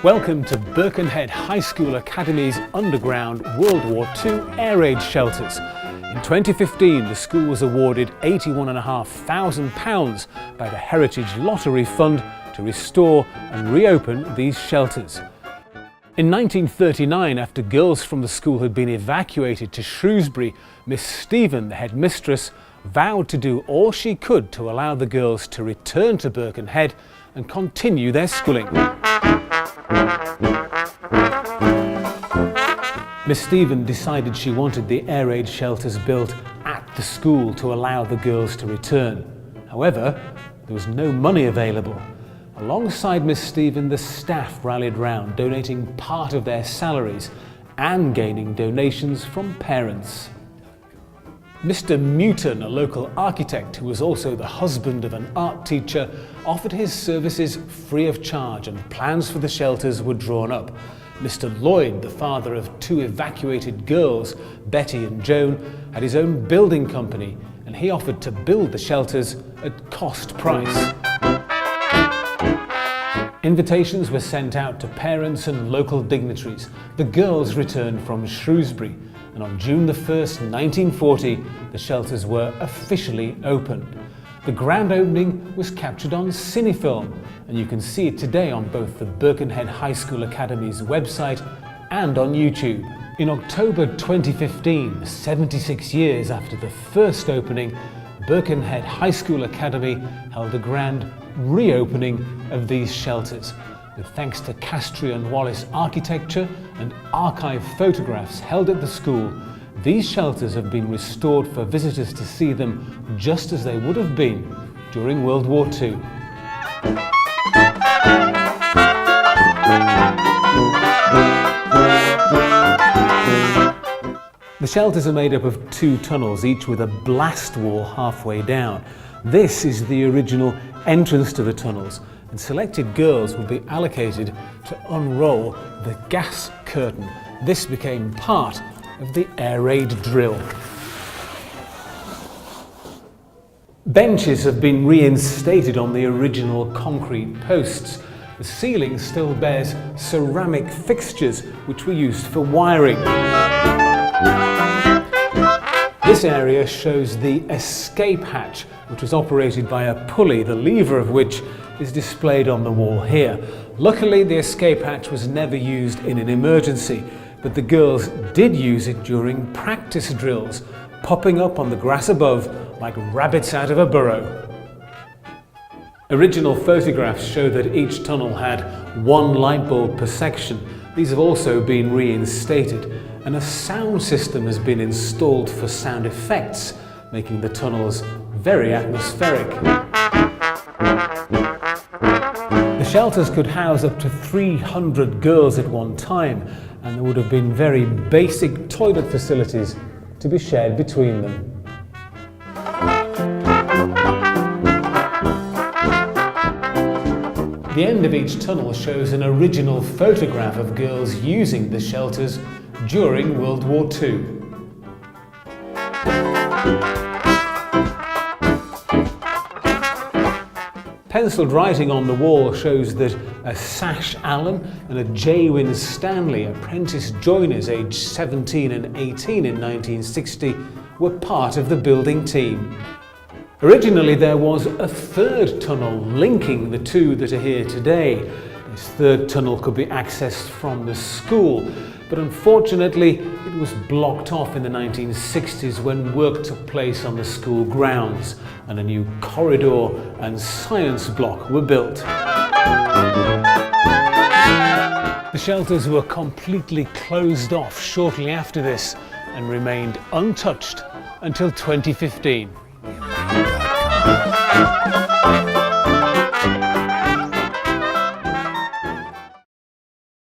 Welcome to Birkenhead High School Academy's underground World War II air raid shelters. In 2015, the school was awarded £81,500 by the Heritage Lottery Fund to restore and reopen these shelters. In 1939, after girls from the school had been evacuated to Shrewsbury, Miss Stephen, the headmistress, vowed to do all she could to allow the girls to return to Birkenhead and continue their schooling. Miss Stephen decided she wanted the air raid shelters built at the school to allow the girls to return. However, there was no money available. Alongside Miss Stephen, the staff rallied round, donating part of their salaries and gaining donations from parents. Mr. Mewton, a local architect who was also the husband of an art teacher, offered his services free of charge, and plans for the shelters were drawn up. Mr. Lloyd, the father of two evacuated girls, Betty and Joan, had his own building company, and he offered to build the shelters at cost price. Invitations were sent out to parents and local dignitaries. The girls returned from Shrewsbury, and on June the 1st, 1940, the shelters were officially opened. The grand opening was captured on cinefilm, and you can see it today on both the Birkenhead High School Academy's website and on YouTube. In October 2015, 76 years after the first opening, Birkenhead High School Academy held a grand reopening of these shelters. With thanks to Castrian Wallace architecture and archive photographs held at the school, these shelters have been restored for visitors to see them just as they would have been during World War II. The shelters are made up of two tunnels, each with a blast wall halfway down. This is the original entrance to the tunnels, and selected girls will be allocated to unroll the gas curtain. This became part of the air raid drill. Benches have been reinstated on the original concrete posts. The ceiling still bears ceramic fixtures which were used for wiring. This area shows the escape hatch, which was operated by a pulley, the lever of which is displayed on the wall here. Luckily, the escape hatch was never used in an emergency, but the girls did use it during practice drills, popping up on the grass above like rabbits out of a burrow. Original photographs show that each tunnel had one light bulb per section. These have also been reinstated, and a sound system has been installed for sound effects, making the tunnels very atmospheric. The shelters could house up to 300 girls at one time, and there would have been very basic toilet facilities to be shared between them. The end of each tunnel shows an original photograph of girls using the shelters during World War II. Penciled writing on the wall shows that a Sash Allen and a J. Wynne Stanley, apprentice joiners aged 17 and 18 in 1960, were part of the building team. Originally, there was a third tunnel linking the two that are here today. This third tunnel could be accessed from the school, but unfortunately it was blocked off in the 1960s when work took place on the school grounds and a new corridor and science block were built. The shelters were completely closed off shortly after this and remained untouched until 2015.